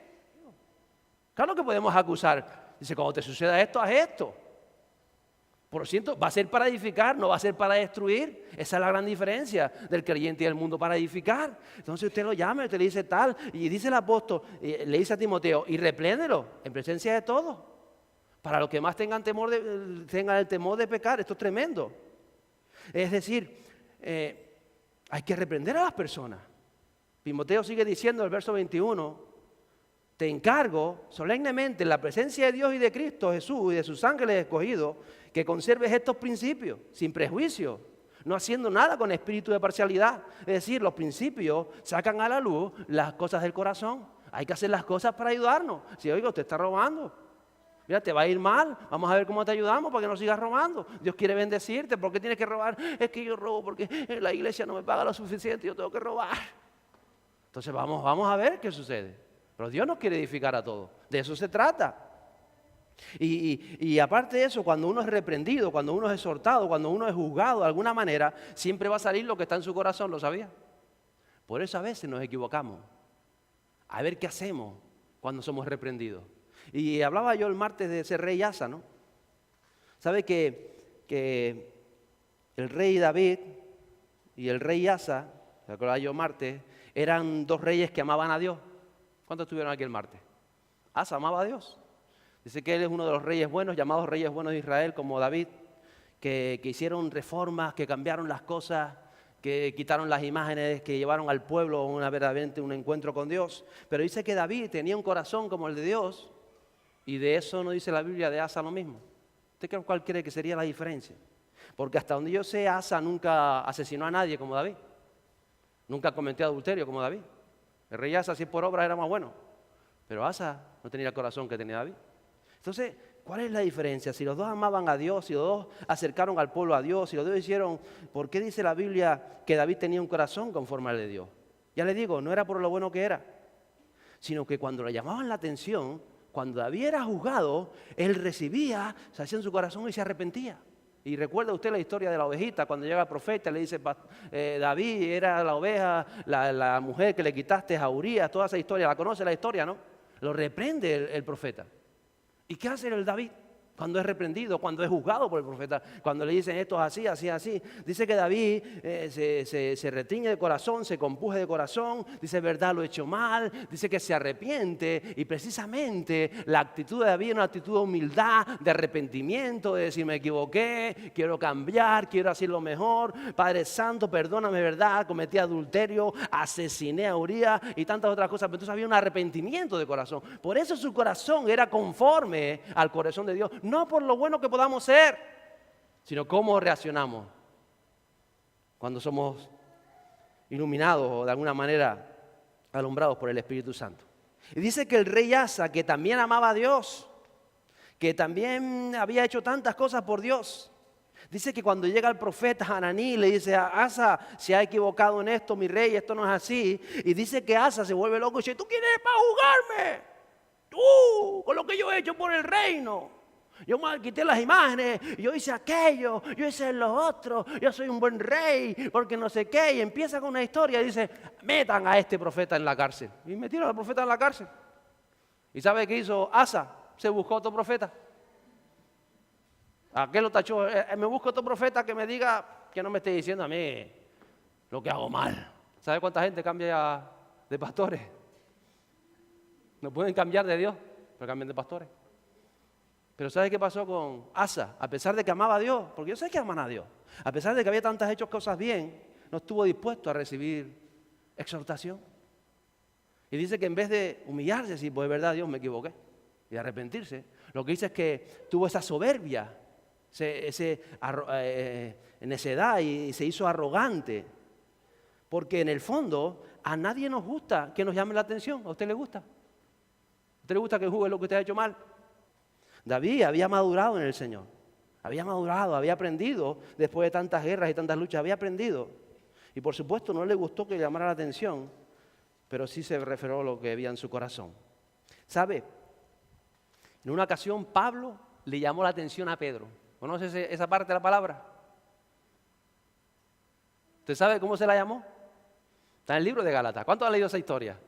Claro que podemos acusar. Dice, cuando te suceda esto, haz esto. Por lo cierto, va a ser para edificar, no va a ser para destruir. Esa es la gran diferencia del creyente y del mundo, para edificar. Entonces usted lo llama, usted le dice tal, y dice el apóstol, le dice a Timoteo, y repléndelo en presencia de todos. Para los que más tengan el temor de pecar, esto es tremendo. Es decir, hay que reprender a las personas. Timoteo sigue diciendo en el verso 21, te encargo solemnemente en la presencia de Dios y de Cristo Jesús y de sus ángeles escogidos, que conserves estos principios sin prejuicio, no haciendo nada con espíritu de parcialidad. Es decir, los principios sacan a la luz las cosas del corazón. Hay que hacer las cosas para ayudarnos. Si oiga, usted está robando, mira, te va a ir mal, vamos a ver cómo te ayudamos para que no sigas robando. Dios quiere bendecirte. ¿Por qué tienes que robar? Es que yo robo porque la iglesia no me paga lo suficiente, yo tengo que robar. Entonces vamos a ver qué sucede. Pero Dios nos quiere edificar a todos. De eso se trata. Y aparte de eso, cuando uno es reprendido, cuando uno es exhortado, cuando uno es juzgado de alguna manera, siempre va a salir lo que está en su corazón, ¿lo sabía? Por eso a veces nos equivocamos. A ver qué hacemos cuando somos reprendidos. Y hablaba yo el martes de ese rey Asa, ¿no? ¿Sabe que el rey David y el rey Asa, ¿se acuerda yo martes? Eran 2 reyes que amaban a Dios. ¿Cuántos estuvieron aquí el martes? Asa amaba a Dios. Dice que él es uno de los reyes buenos, llamados reyes buenos de Israel, como David, que hicieron reformas, que cambiaron las cosas, que quitaron las imágenes, que llevaron al pueblo verdaderamente un encuentro con Dios. Pero dice que David tenía un corazón como el de Dios, y de eso no dice la Biblia de Asa lo mismo. ¿Usted cuál cree que sería la diferencia? Porque hasta donde yo sé, Asa nunca asesinó a nadie como David. Nunca cometió adulterio como David. El rey Asa, si por obra, era más bueno. Pero Asa no tenía el corazón que tenía David. Entonces, ¿cuál es la diferencia? Si los 2 amaban a Dios, si los 2 acercaron al pueblo a Dios, si los 2 hicieron, ¿por qué dice la Biblia que David tenía un corazón conforme al de Dios? Ya le digo, no era por lo bueno que era, sino que cuando le llamaban la atención, cuando David era juzgado, él recibía, se hacía en su corazón y se arrepentía. Y recuerda usted la historia de la ovejita, cuando llega el profeta, le dice, David era la oveja, la mujer que le quitaste a Urías, toda esa historia, la conoce la historia, ¿no? Lo reprende el profeta. ¿Y qué hace el David cuando es reprendido, cuando es juzgado por el profeta? Cuando le dicen esto es así, así, así. Dice que David se retiñe de corazón, se compuje de corazón, dice verdad lo he hecho mal, dice que se arrepiente. Y precisamente la actitud de David es una actitud de humildad, de arrepentimiento, de decir me equivoqué, quiero cambiar, quiero hacerlo mejor. Padre Santo, perdóname, verdad, cometí adulterio, asesiné a Urías y tantas otras cosas. Pero entonces había un arrepentimiento de corazón. Por eso su corazón era conforme al corazón de Dios. No por lo bueno que podamos ser, sino cómo reaccionamos cuando somos iluminados o de alguna manera alumbrados por el Espíritu Santo. Y dice que el rey Asa, que también amaba a Dios, que también había hecho tantas cosas por Dios, dice que cuando llega el profeta Hananí le dice a Asa, se ha equivocado en esto mi rey, esto no es así. Y dice que Asa se vuelve loco y dice, ¿tú quién eres para juzgarme? Tú, con lo que yo he hecho por el reino. Yo me quité las imágenes, yo hice aquello, yo hice lo otro, yo soy un buen rey, porque no sé qué. Y empieza con una historia y dice, metan a este profeta en la cárcel. Y metieron al profeta en la cárcel. ¿Y sabe qué hizo Asa? Se buscó otro profeta. ¿A qué lo tachó? Me busco otro profeta que me diga, que no me esté diciendo a mí lo que hago mal. ¿Sabe cuánta gente cambia de pastores? No pueden cambiar de Dios, pero cambian de pastores. Pero ¿sabe qué pasó con Asa? A pesar de que amaba a Dios, porque yo sé que aman a Dios, a pesar de que había tantas hechos cosas bien, no estuvo dispuesto a recibir exhortación. Y dice que en vez de humillarse, sí, pues es verdad, Dios, me equivoqué, y arrepentirse, lo que dice es que tuvo esa soberbia, necedad, y se hizo arrogante. Porque en el fondo a nadie nos gusta que nos llame la atención. ¿A usted le gusta? ¿A usted le gusta que juzgue lo que usted ha hecho mal? David había madurado en el Señor. Había madurado, había aprendido después de tantas guerras y tantas luchas, había aprendido. Y por supuesto no le gustó que le llamara la atención, pero sí se refirió a lo que había en su corazón. ¿Sabe? En una ocasión Pablo le llamó la atención a Pedro. ¿Conoce esa parte de la palabra? ¿Usted sabe cómo se la llamó? Está en el libro de Gálatas. ¿Cuántos han leído esa historia?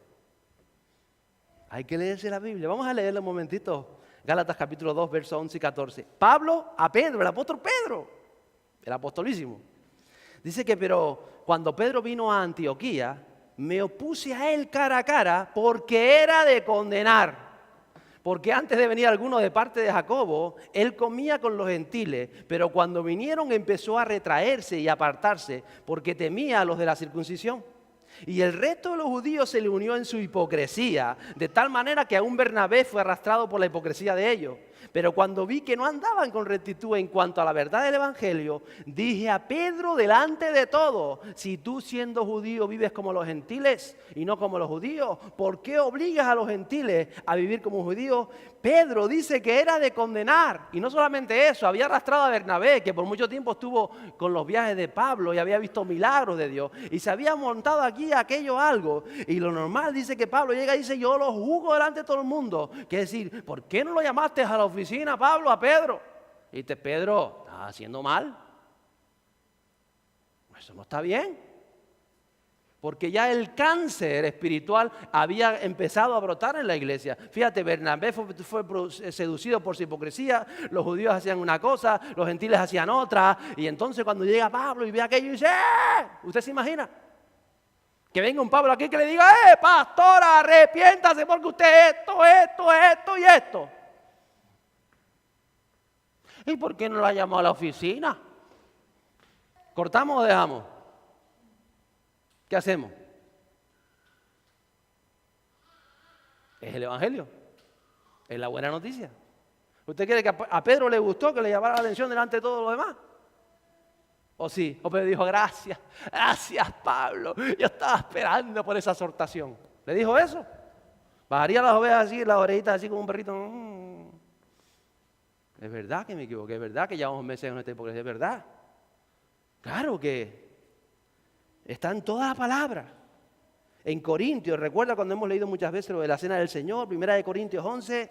Hay que leerse la Biblia. Vamos a leerla un momentito. Gálatas capítulo 2, versos 11 y 14. Pablo a Pedro, el apóstol Pedro, el apostolísimo. Dice que, pero cuando Pedro vino a Antioquía, me opuse a él cara a cara porque era de condenar. Porque antes de venir alguno de parte de Jacobo, él comía con los gentiles, pero cuando vinieron empezó a retraerse y apartarse porque temía a los de la circuncisión. Y el resto de los judíos se le unió en su hipocresía, de tal manera que aún Bernabé fue arrastrado por la hipocresía de ellos. Pero cuando vi que no andaban con rectitud en cuanto a la verdad del Evangelio, dije a Pedro delante de todos: si tú siendo judío vives como los gentiles y no como los judíos, ¿por qué obligas a los gentiles a vivir como judíos? Pedro dice que era de condenar, y no solamente eso, había arrastrado a Bernabé, que por mucho tiempo estuvo con los viajes de Pablo y había visto milagros de Dios, y se había montado aquí aquello algo, y lo normal dice que Pablo llega y dice: yo lo juzgo delante de todo el mundo, que decir, ¿por qué no lo llamaste a la oficina, Pablo, a Pedro? Y dice: Pedro, estás haciendo mal, eso no está bien. Porque ya el cáncer espiritual había empezado a brotar en la iglesia. Fíjate, Bernabé fue seducido por su hipocresía, los judíos hacían una cosa, los gentiles hacían otra, y entonces cuando llega Pablo y ve aquello y dice: ¿usted se imagina? Que venga un Pablo aquí que le diga: pastora, arrepiéntase porque usted esto y esto. ¿Y por qué no la llamó a la oficina? ¿Cortamos o dejamos? ¿Qué hacemos? Es el Evangelio, es la buena noticia. ¿Usted quiere que a Pedro le gustó que le llamara la atención delante de todos los demás? ¿O sí? O Pedro dijo: gracias Pablo, yo estaba esperando por esa exhortación. ¿Le dijo eso? Bajaría las ovejas así, las orejitas así como un perrito. Es verdad que me equivoqué, es verdad que llevamos meses en esta hipocresía, es verdad. Claro que está en toda la palabra. En Corintios, recuerda cuando hemos leído muchas veces lo de la cena del Señor, 1 Corintios 11,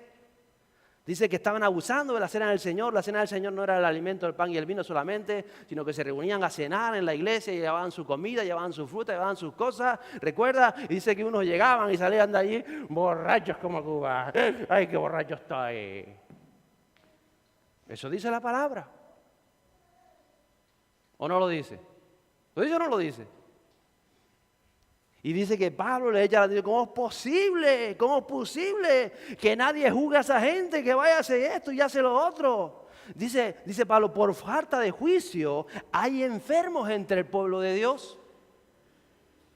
dice que estaban abusando de la cena del Señor. La cena del Señor no era el alimento del pan y el vino solamente, sino que se reunían a cenar en la iglesia y llevaban su comida, llevaban su fruta, llevaban sus cosas. Recuerda, y dice que unos llegaban y salían de allí borrachos como Cuba. ¡Ay, qué borracho estoy! Eso dice la palabra. ¿O no lo dice? ¿Lo dice o no lo dice? Y dice que Pablo le echa la atención: ¿cómo es posible? ¿Cómo es posible que nadie juzgue a esa gente que vaya a hacer esto y hace lo otro? Dice Pablo: por falta de juicio hay enfermos entre el pueblo de Dios.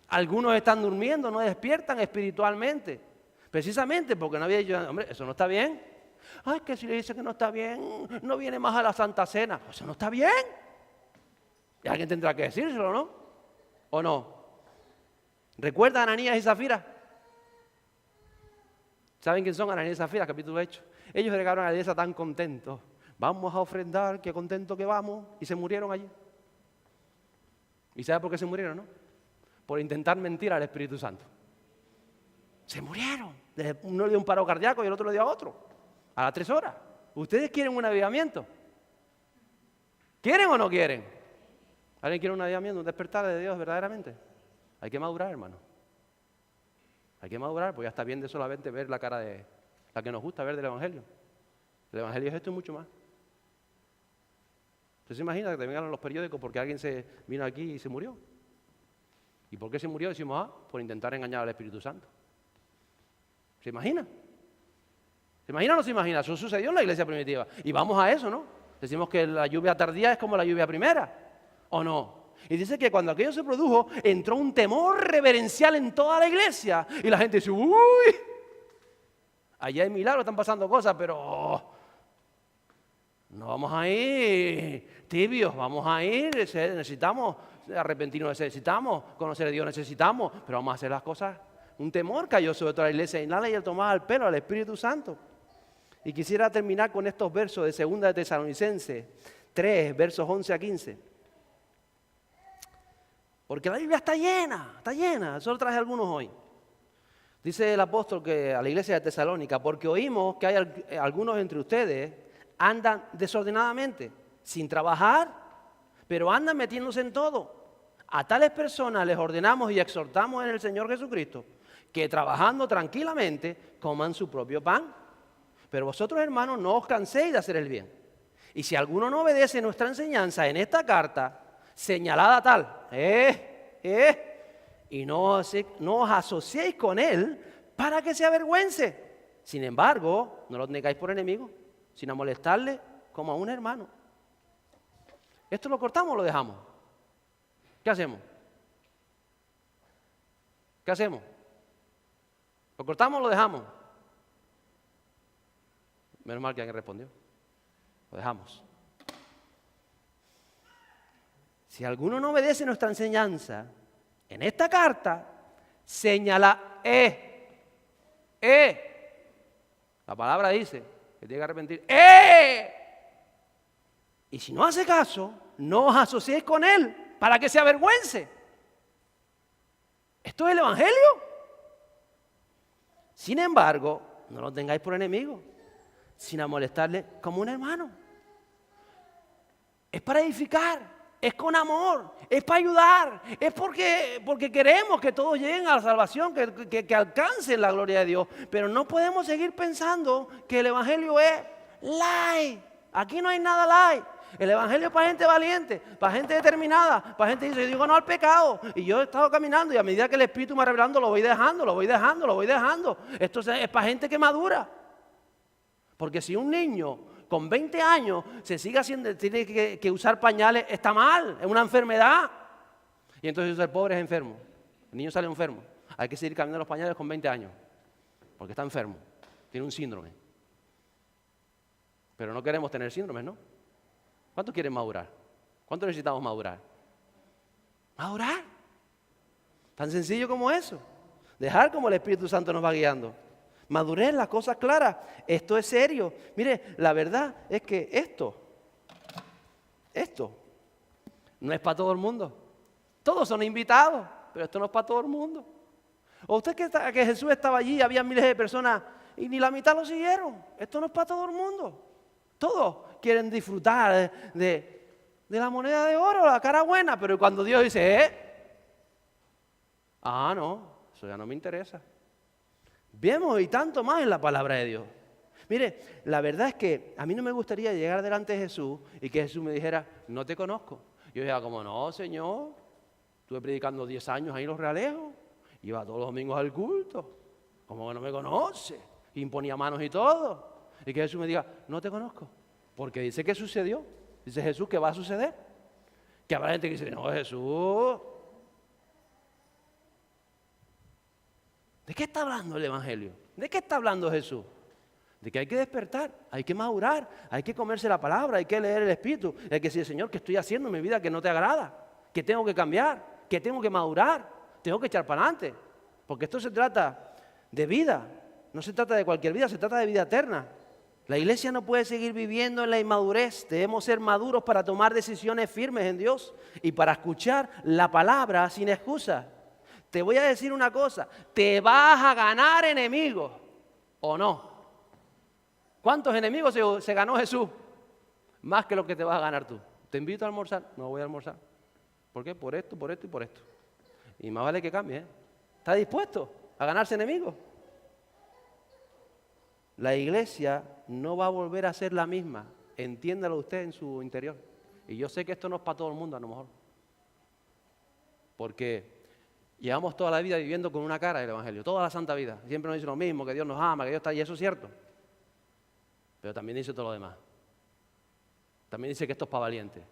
Algunos están durmiendo, no despiertan espiritualmente. Precisamente porque no había dicho: hombre, eso no está bien. Ay, que si le dice que no está bien, no viene más a la Santa Cena. Pues eso no está bien. Y alguien tendrá que decírselo, ¿no? ¿O no? ¿Recuerda a Ananías y Zafira? ¿Saben quién son Ananías y Zafira? Capítulo 8. Ellos llegaron a la iglesia tan contentos. Vamos a ofrendar, qué contento que vamos. Y se murieron allí. ¿Y sabe por qué se murieron, no? Por intentar mentir al Espíritu Santo. Se murieron. Uno le dio un paro cardíaco y el otro le dio a otro. A las 3 horas. ¿Ustedes quieren un avivamiento? ¿Quieren o no quieren? ¿Alguien quiere un avivamiento, un despertar de Dios verdaderamente? Hay que madurar, hermano. Hay que madurar, porque ya está bien de solamente ver la cara de la que nos gusta ver del Evangelio. El Evangelio es esto y mucho más. ¿Usted se imagina que te vengan los periódicos porque alguien se vino aquí y se murió? ¿Y por qué se murió? Decimos: por intentar engañar al Espíritu Santo. ¿Se imagina? ¿Se imagina o no se imagina? Eso sucedió en la iglesia primitiva. Y vamos a eso, ¿no? Decimos que la lluvia tardía es como la lluvia primera, ¿o no? Y dice que cuando aquello se produjo, entró un temor reverencial en toda la iglesia. Y la gente dice, uy, allá hay milagros, están pasando cosas, pero no vamos a ir tibios, vamos a ir, necesitamos arrepentirnos, necesitamos conocer a Dios, necesitamos, pero vamos a hacer las cosas. Un temor cayó sobre toda la iglesia y nadie le tomaba el pelo al Espíritu Santo. Y quisiera terminar con estos versos de 2 de Tesalonicenses 3, versos 11 a 15. Porque la Biblia está llena. Solo traje algunos hoy. Dice el apóstol que a la iglesia de Tesalónica, porque oímos que hay algunos entre ustedes andan desordenadamente, sin trabajar, pero andan metiéndose en todo. A tales personas les ordenamos y exhortamos en el Señor Jesucristo que trabajando tranquilamente coman su propio pan. Pero vosotros, hermanos, no os canséis de hacer el bien. Y si alguno no obedece nuestra enseñanza en esta carta, señalada tal, y no os asociéis con él para que se avergüence. Sin embargo, no lo tengáis por enemigo, sino molestarle como a un hermano. ¿Esto lo cortamos o lo dejamos? ¿Qué hacemos? ¿Qué hacemos? ¿Lo cortamos o lo dejamos? Menos mal que alguien respondió. Lo dejamos. Si alguno no obedece nuestra enseñanza, en esta carta señala La palabra dice que tiene que arrepentir. Y si no hace caso, no os asociéis con él para que se avergüence. ¿Esto es el Evangelio? Sin embargo, no lo tengáis por enemigo, sino molestarle como un hermano. Es para edificar, es con amor, es para ayudar, es porque queremos que todos lleguen a la salvación, que alcancen la gloria de Dios. Pero no podemos seguir pensando que el Evangelio es light. Aquí no hay nada light. El Evangelio es para gente valiente, para gente determinada, para gente que dice, yo digo no al pecado. Y yo he estado caminando y a medida que el Espíritu me va revelando, lo voy dejando. Esto es para gente que madura. Porque si un niño con 20 años se sigue haciendo, tiene que usar pañales, está mal, es una enfermedad. Y entonces el pobre es enfermo, el niño sale enfermo. Hay que seguir cambiando los pañales con 20 años, porque está enfermo, tiene un síndrome. Pero no queremos tener síndromes, ¿no? ¿Cuántos quieren madurar? ¿Cuántos necesitamos madurar? Madurar. Tan sencillo como eso. Dejar como el Espíritu Santo nos va guiando. Madurez, las cosas claras. Esto es serio. Mire, la verdad es que esto no es para todo el mundo. Todos son invitados, pero esto no es para todo el mundo. ¿O usted que Jesús estaba allí, había miles de personas y ni la mitad lo siguieron? Esto no es para todo el mundo. Todos quieren disfrutar de la moneda de oro, la cara buena, pero cuando Dios dice, no, eso ya no me interesa. Vemos y tanto más en la palabra de Dios. Mire, la verdad es que a mí no me gustaría llegar delante de Jesús y que Jesús me dijera, no te conozco. Yo decía, como no, Señor, estuve predicando 10 años ahí en Los Realejos, iba todos los domingos al culto, como que no me conoce, imponía manos y todo. Y que Jesús me diga, no te conozco, porque dice que sucedió. Dice Jesús que va a suceder. Que habrá gente que dice, no, Jesús. ¿De qué está hablando el Evangelio? ¿De qué está hablando Jesús? De que hay que despertar, hay que madurar, hay que comerse la palabra, hay que leer el Espíritu. Hay que decir, Señor, ¿qué estoy haciendo en mi vida que no te agrada? ¿Qué tengo que cambiar? ¿Qué tengo que madurar? Tengo que echar para adelante. Porque esto se trata de vida. No se trata de cualquier vida, se trata de vida eterna. La iglesia no puede seguir viviendo en la inmadurez. Debemos ser maduros para tomar decisiones firmes en Dios y para escuchar la palabra sin excusa. Te voy a decir una cosa, te vas a ganar enemigos, ¿o no? ¿Cuántos enemigos se ganó Jesús? Más que lo que te vas a ganar tú. ¿Te invito a almorzar? No voy a almorzar. ¿Por qué? Por esto y por esto. Y más vale que cambie, ¿eh? ¿Está dispuesto a ganarse enemigos? La iglesia no va a volver a ser la misma. Entiéndalo usted en su interior. Y yo sé que esto no es para todo el mundo a lo mejor. Porque llevamos toda la vida viviendo con una cara del Evangelio. Toda la santa vida. Siempre nos dice lo mismo, que Dios nos ama, que Dios está ahí. Y eso es cierto. Pero también dice todo lo demás. También dice que esto es para valientes.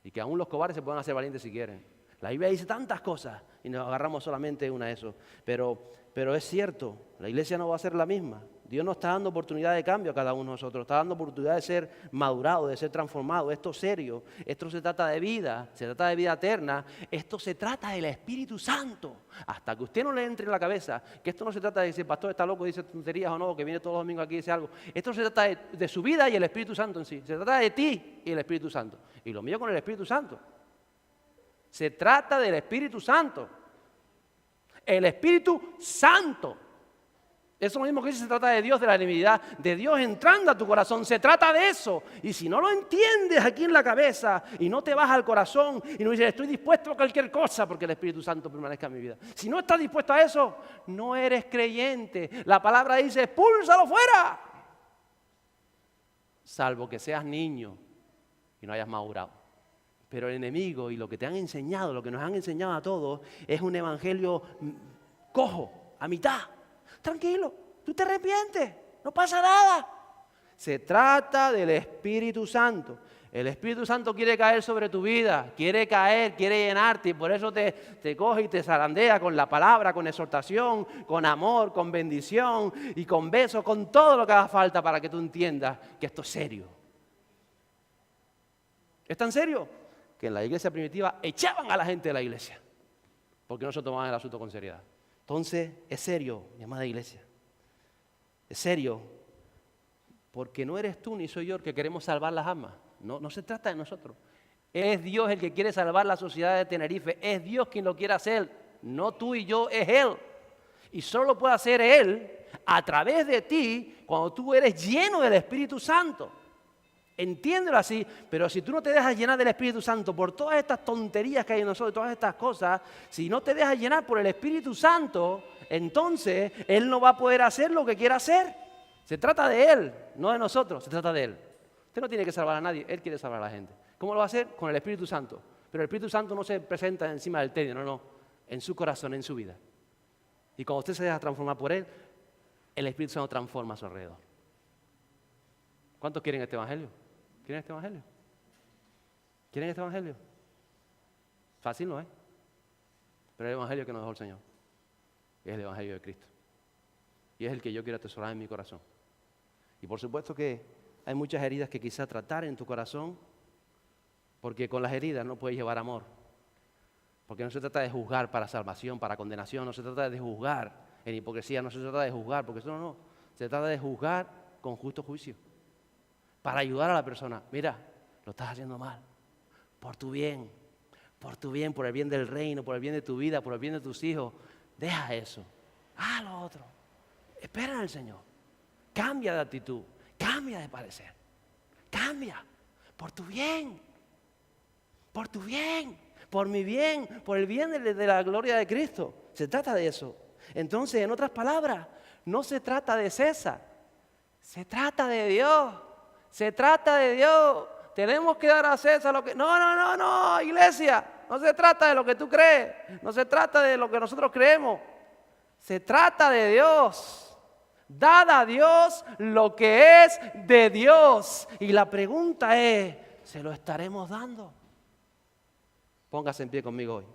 Y que aún los cobardes se puedan hacer valientes si quieren. La Biblia dice tantas cosas y nos agarramos solamente una de eso. Pero es cierto, la iglesia no va a ser la misma. Dios nos está dando oportunidad de cambio a cada uno de nosotros. Está dando oportunidad de ser madurado, de ser transformado. Esto es serio. Esto se trata de vida. Se trata de vida eterna. Esto se trata del Espíritu Santo. Hasta que usted no le entre en la cabeza que esto no se trata de decir, pastor está loco, dice tonterías o no, que viene todos los domingos aquí y dice algo. Esto se trata de su vida y el Espíritu Santo en sí. Se trata de ti y el Espíritu Santo. Y lo mío con el Espíritu Santo. Se trata del Espíritu Santo. El Espíritu Santo. Eso mismo que dice, se trata de Dios, de la divinidad, de Dios entrando a tu corazón. Se trata de eso. Y si no lo entiendes aquí en la cabeza y no te vas al corazón y no dices, estoy dispuesto a cualquier cosa porque el Espíritu Santo permanezca en mi vida. Si no estás dispuesto a eso, no eres creyente. La palabra dice, expúlsalo fuera. Salvo que seas niño y no hayas madurado. Pero el enemigo y lo que te han enseñado, lo que nos han enseñado a todos, es un evangelio cojo, a mitad. Tranquilo, tú te arrepientes, no pasa nada. Se trata del Espíritu Santo. El Espíritu Santo quiere caer sobre tu vida, quiere caer, quiere llenarte y por eso te coge y te zarandea con la palabra, con exhortación, con amor, con bendición y con besos, con todo lo que haga falta para que tú entiendas que esto es serio. Es tan serio que en la iglesia primitiva echaban a la gente de la iglesia porque no se tomaban el asunto con seriedad. Entonces, es serio, mi amada iglesia. Es serio, porque no eres tú ni soy yo el que queremos salvar las almas. No se trata de nosotros. Es Dios el que quiere salvar la sociedad de Tenerife. Es Dios quien lo quiere hacer. No tú y yo, es Él. Y solo lo puede hacer Él a través de ti cuando tú eres lleno del Espíritu Santo. Entiéndelo así, pero si tú no te dejas llenar del Espíritu Santo por todas estas tonterías que hay en nosotros, todas estas cosas, si no te dejas llenar por el Espíritu Santo, entonces Él no va a poder hacer lo que quiera hacer. Se trata de Él, no de nosotros, se trata de Él. Usted no tiene que salvar a nadie, Él quiere salvar a la gente. ¿Cómo lo va a hacer? Con el Espíritu Santo. Pero el Espíritu Santo no se presenta encima del tedio, no, en su corazón, en su vida. Y cuando usted se deja transformar por Él, el Espíritu Santo transforma a su alrededor. ¿Cuántos quieren este Evangelio? ¿Quieren este Evangelio? ¿Quieren este Evangelio? Fácil no es. Pero es el Evangelio que nos dejó el Señor. Es el Evangelio de Cristo. Y es el que yo quiero atesorar en mi corazón. Y por supuesto que hay muchas heridas que quizás tratar en tu corazón, porque con las heridas no puedes llevar amor. Porque no se trata de juzgar para salvación, para condenación, no se trata de juzgar en hipocresía, no se trata de juzgar, porque eso no. Se trata de juzgar con justo juicio. Para ayudar a la persona. Mira, lo estás haciendo mal. Por tu bien, por el bien del reino, por el bien de tu vida, por el bien de tus hijos. Deja eso. Haz lo otro. Espera en el Señor. Cambia de actitud. Cambia de parecer. Cambia. Por tu bien. Por tu bien. Por mi bien. Por el bien de la gloria de Cristo. Se trata de eso. Entonces, en otras palabras, no se trata de César. Se trata de Dios. Se trata de Dios. Tenemos que dar a César lo que... No, iglesia. No se trata de lo que tú crees. No se trata de lo que nosotros creemos. Se trata de Dios. Dad a Dios lo que es de Dios. Y la pregunta es, ¿se lo estaremos dando? Póngase en pie conmigo hoy.